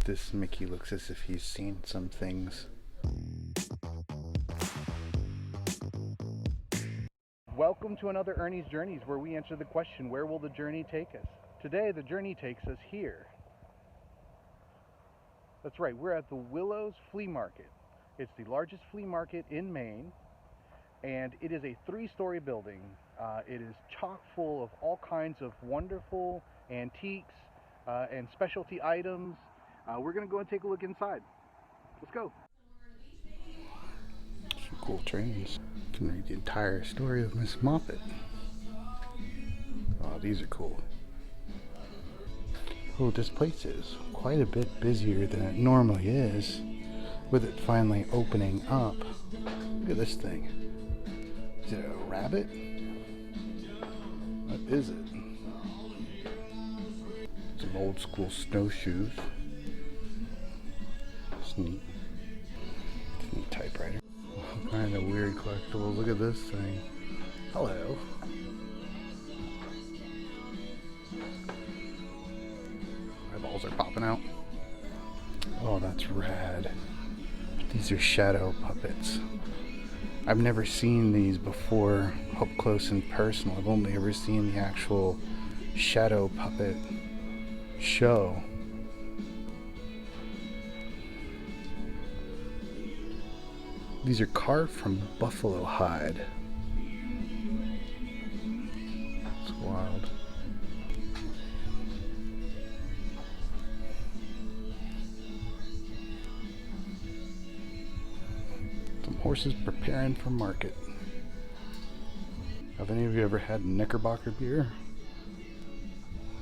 This Mickey looks as if he's seen some things. Welcome to another Ernie's Journeys, where we answer the question, where will the journey take us? Today the journey takes us here. That's right, we're at the Willows Flea Market. It's the largest flea market in Maine, and it is a 3-story building. It is chock full of all kinds of wonderful antiques and specialty items. We're going to go and take a look inside. Let's go. Some cool trains. You can read the entire story of Miss Moppet. Oh, these are cool. Oh, this place is quite a bit busier than it normally is, with it finally opening up. Look at this thing. Is it a rabbit? What is it? Some old school snowshoes. It's neat. It's a neat typewriter. All kind of weird collectibles. Look at this thing. Hello. Eyeballs are popping out. Oh, that's rad. These are shadow puppets. I've never seen these before up close and personal. I've only ever seen the actual shadow puppet show. These are carved from buffalo hide. It's wild. Some horses preparing for market. Have any of you ever had Knickerbocker beer?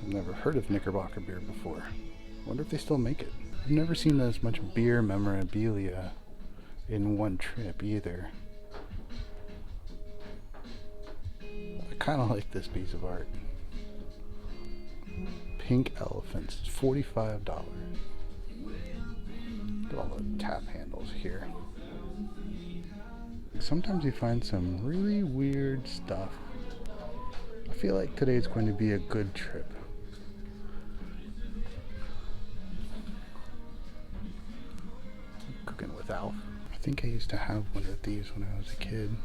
I've never heard of Knickerbocker beer before. I wonder if they still make it. I've never seen as much beer memorabilia in one trip either. I kind of like this piece of art. Pink elephants, $45. Look at all the tap handles here. Sometimes you find some really weird stuff. I feel like today's going to be a good trip. Cooking with Alf. I think I used to have one of these when I was a kid.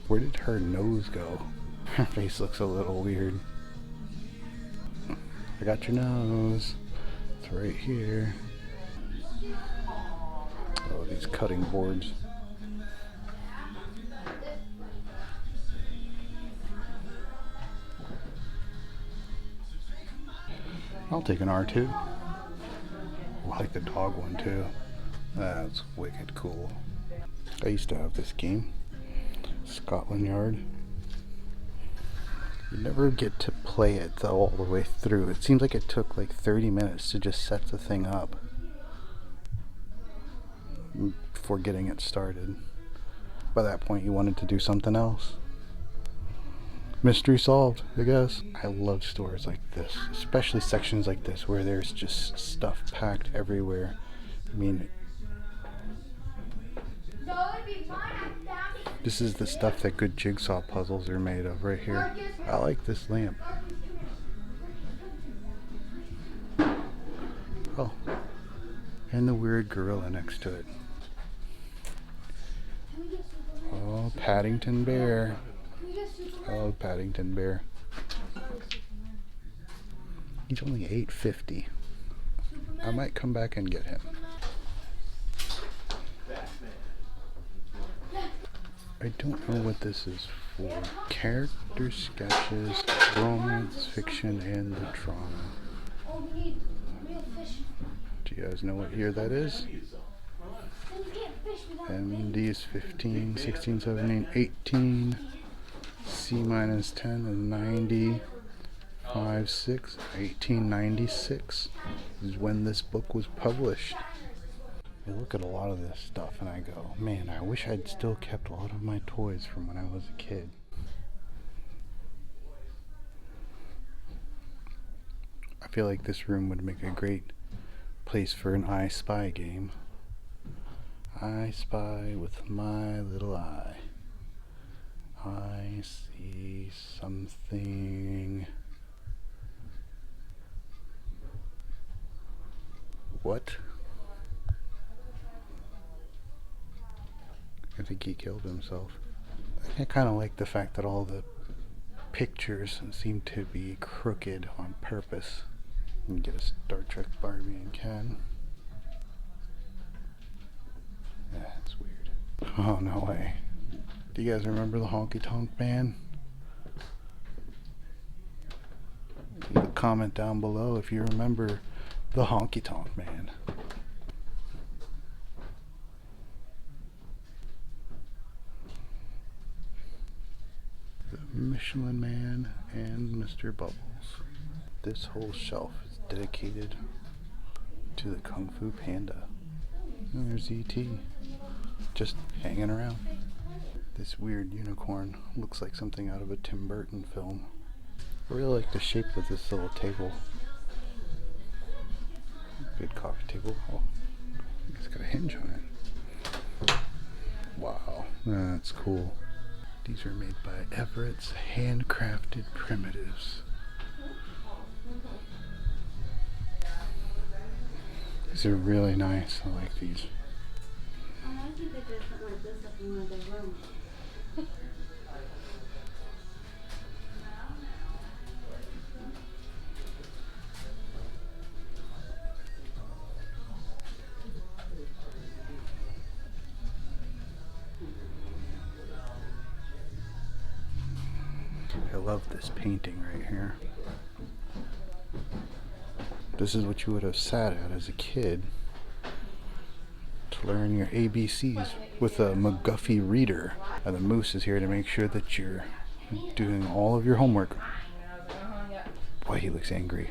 Where did her nose go? Her face looks a little weird. I got your nose. It's right here. Oh, these cutting boards. I'll take an R2. I like the dog one too. That's wicked cool. I used to have this game, Scotland Yard. You never get to play it though all the way through. It seems like it took like 30 minutes to just set the thing up before getting it started. By that point you wanted to do something else. Mystery solved, I guess. I love stores like this, especially sections like this where there's just stuff packed everywhere. I mean, this is the stuff that good jigsaw puzzles are made of right here. I like this lamp. Oh, and the weird gorilla next to it. Oh, Paddington Bear. Oh, Paddington Bear. He's only $8.50. I might come back and get him. I don't know what this is for. Character sketches, romance, fiction, and the drama. Do you guys know what year that is? MD is 15, 16, 17, 18. C minus 10 is 90. 5, 6, 1896 is when this book was published. I look at a lot of this stuff and I go, man, I wish I'd still kept a lot of my toys from when I was a kid. I feel like this room would make a great place for an I Spy game. I spy with my little eye. I see something. What? I think he killed himself. I kind of like the fact that all the pictures seem to be crooked on purpose. You can get a Star Trek Barbie and Ken. Yeah, that's weird. Oh, no way. Do you guys remember the Honky Tonk Man? Leave a comment down below if you remember the Honky Tonk Man. The Michelin Man and Mr. Bubbles. This whole shelf is dedicated to the Kung Fu Panda. And there's E.T. just hanging around. This weird unicorn looks like something out of a Tim Burton film. I really like the shape of this little table. Good coffee table. Oh, it's got a hinge on it. Wow, that's cool. These are made by Everetts Handcrafted Primitives. These are really nice. I like these. I love this painting right here. This is what you would have sat at as a kid to learn your ABCs with a McGuffey reader. And the moose is here to make sure that you're doing all of your homework. Boy, he looks angry.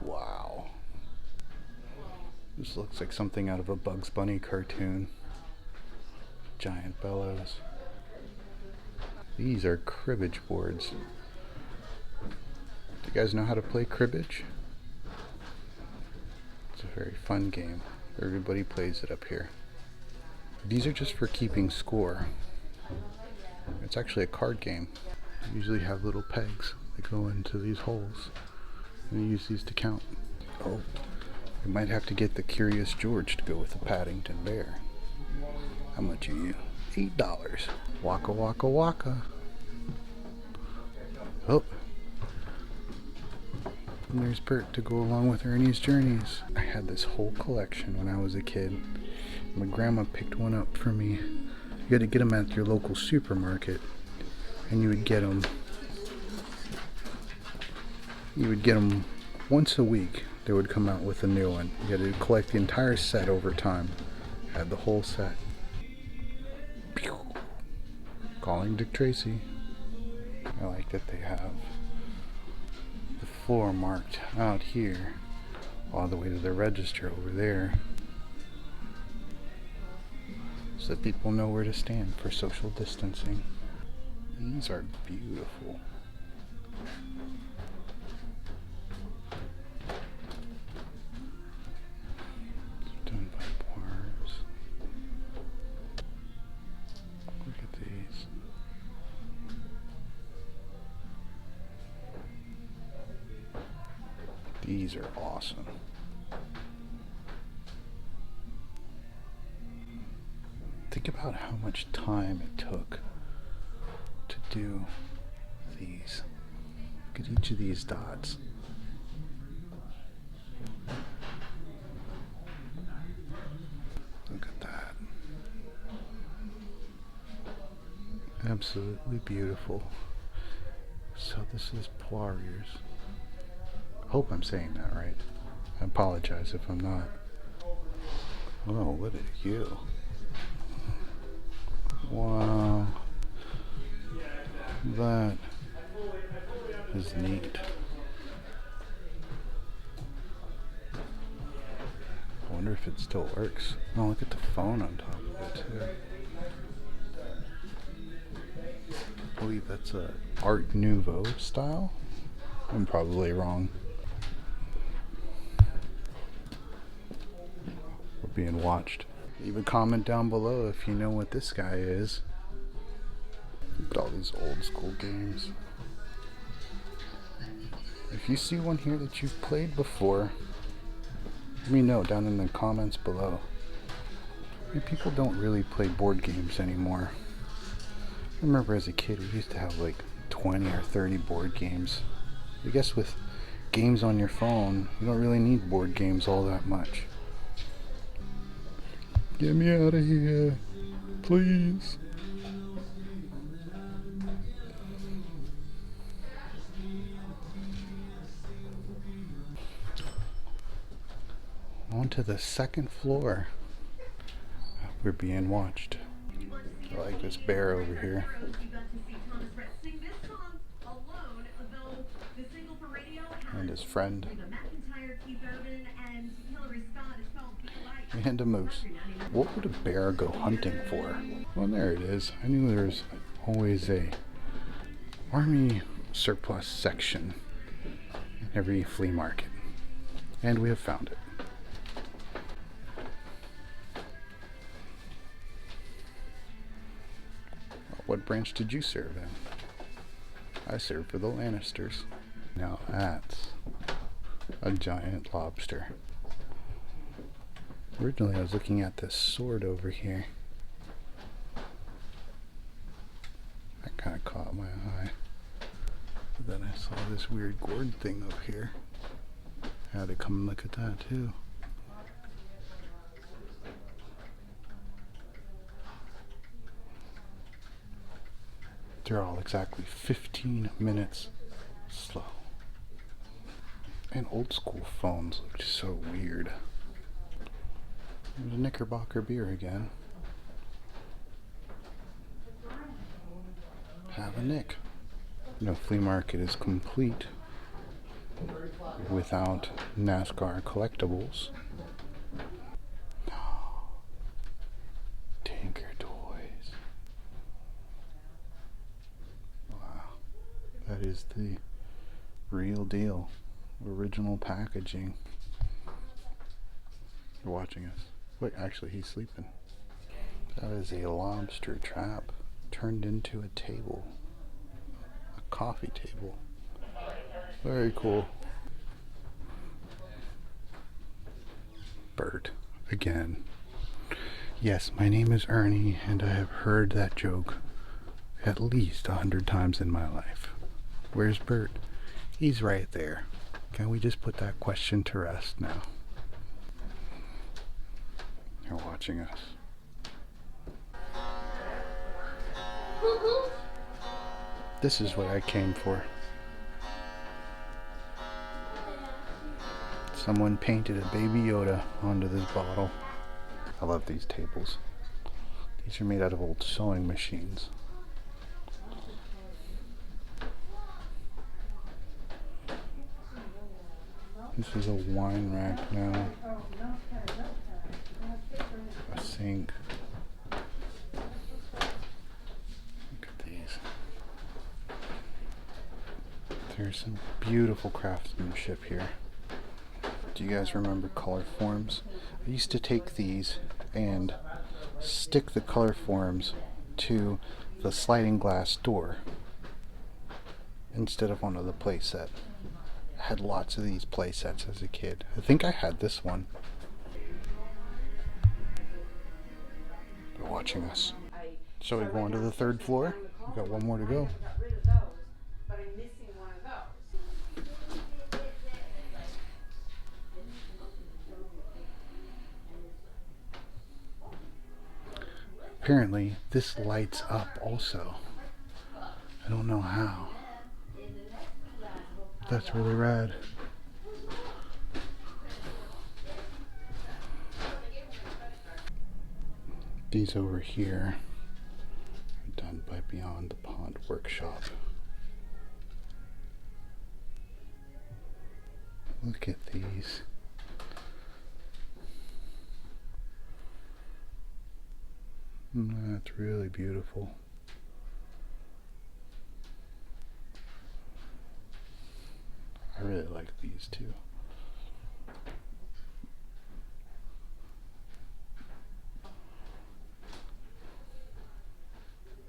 Wow. This looks like something out of a Bugs Bunny cartoon. Giant bellows. These are cribbage boards. Do you guys know how to play cribbage? It's a very fun game. Everybody plays it up here. These are just for keeping score. It's actually a card game. You usually have little pegs that go into these holes, and you use these to count. Oh, you might have to get the Curious George to go with the Paddington Bear. How much are you? $8. Waka waka waka. Oh. And there's Bert to go along with Ernie's journeys. I had this whole collection when I was a kid. My grandma picked one up for me. You had to get them at your local supermarket, and you would get them. Once a week. They would come out with a new one. You had to collect the entire set over time. Had the whole set. Pew. Calling Dick Tracy. I like that they have the floor marked out here all the way to the register over there, so that people know where to stand for social distancing. These are beautiful. It's done by Poiriers. Look at these. These are awesome. Think about how much time it took to do these. Look at each of these dots. Look at that. Absolutely beautiful. So this is Poiriers. Hope I'm saying that right. I apologize if I'm not. Oh, look at you. Wow. That is neat. I wonder if it still works. Oh, look at the phone on top of it too. I believe that's a Art Nouveau style. I'm probably wrong. We're being watched. Leave a comment down below if you know what this guy is. Look at all these old school games. If you see one here that you've played before, Let me know down in the comments below. I mean, people don't really play board games anymore. I remember as a kid we used to have like 20 or 30 board games. I guess with games on your phone, you don't really need board games all that much. Get me out of here, please. On to the second floor. We're being watched. I like this bear over here. And his friend. And a moose. What would a bear go hunting for? Well, there it is. I knew there's always a army surplus section in every flea market. And we have found it. What branch did you serve in? I served for the Lannisters. Now that's a giant lobster. Originally I was looking at this sword over here. That kind of caught my eye. But then I saw this weird gourd thing over here. I had to come and look at that too. They're all exactly 15 minutes slow. And old school phones look so weird. There's a Knickerbocker beer again. Have a Nick. No flea market is complete without NASCAR collectibles. Tinker Toys. Wow. That is the real deal. Original packaging. You're watching us. Wait, actually he's sleeping. That is a lobster trap turned into a table. A coffee table. Very cool. Bert, again. Yes, my name is Ernie, and I have heard that joke at least 100 times in my life. Where's Bert? He's right there. Can we just put that question to rest now? You're watching us. This is what I came for. Someone painted a Baby Yoda onto this bottle. I love these tables. These are made out of old sewing machines. This is a wine rack now. A sink. Look at these. There's some beautiful craftsmanship here. Do you guys remember color forms? I used to take these and stick the color forms to the sliding glass door instead of onto the play set. I had lots of these play sets as a kid. I think I had this one. They're watching us. Shall we go on to the third floor? We've got one more to go. Apparently, this lights up also. I don't know how. That's really rad. These over here are done by Beyond the Pond Workshop. Look at these. That's really beautiful. I really like these too.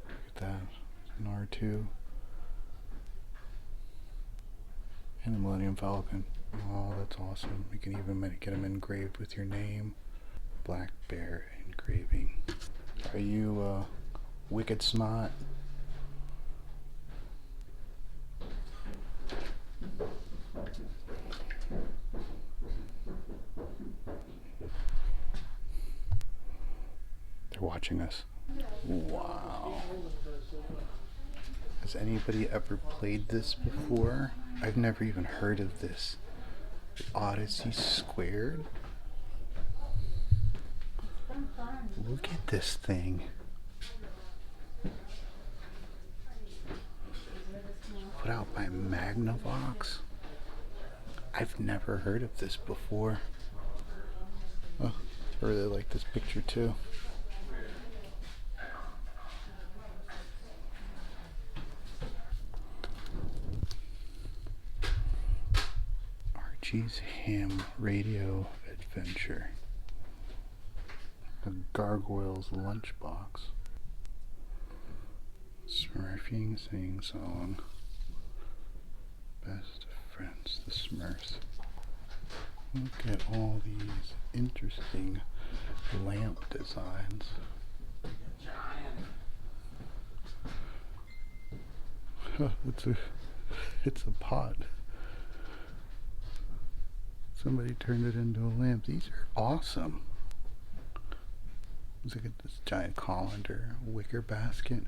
Look at that. An R2 and a Millennium Falcon. Oh, that's awesome. You can even get them engraved with your name. Black Bear Engraving. Are you wicked smart? They're watching us. Wow. Has anybody ever played this before? I've never even heard of this. Odyssey Squared? Look at this thing. Put out by Magnavox. I've never heard of this before. Oh, I really like this picture too. Archie's Ham Radio Adventure. A Gargoyle's Lunchbox. Smurfing Sing Song. Best of Friends, the Smurfs. Look at all these interesting lamp designs. It's a pot. Somebody turned it into a lamp. These are awesome. Look at this giant colander, wicker basket.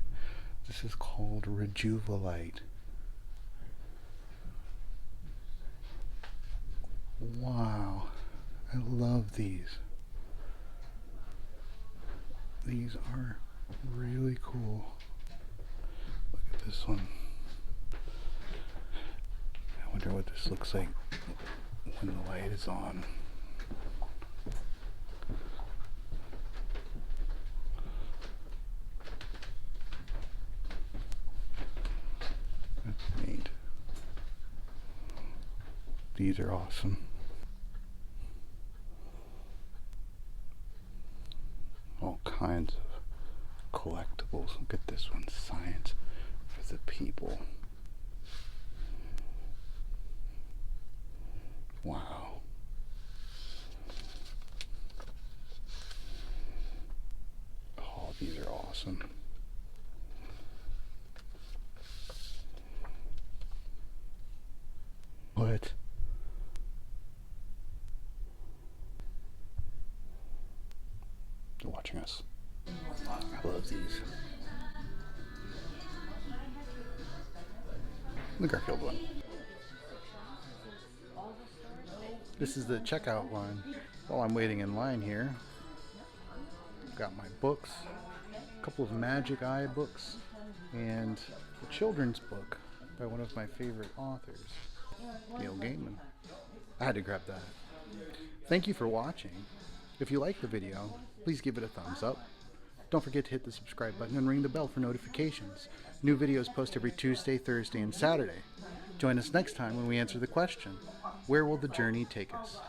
This is called RejuvaLite. Wow, I love these. These are really cool. Look at this one. I wonder what this looks like when the light is on. That's neat. These are awesome. All kinds of collectibles. Look at this one, Science for the People. Wow. Oh, these are awesome. What? They're watching us. I love these. The Garfield one. This is the checkout line. While I'm waiting in line here, I've got my books, a couple of Magic Eye books, and a children's book by one of my favorite authors, Neil Gaiman. I had to grab that. Thank you for watching. If you liked the video, please give it a thumbs up. Don't forget to hit the subscribe button and ring the bell for notifications. New videos post every Tuesday, Thursday, and Saturday. Join us next time when we answer the question, where will the journey take us?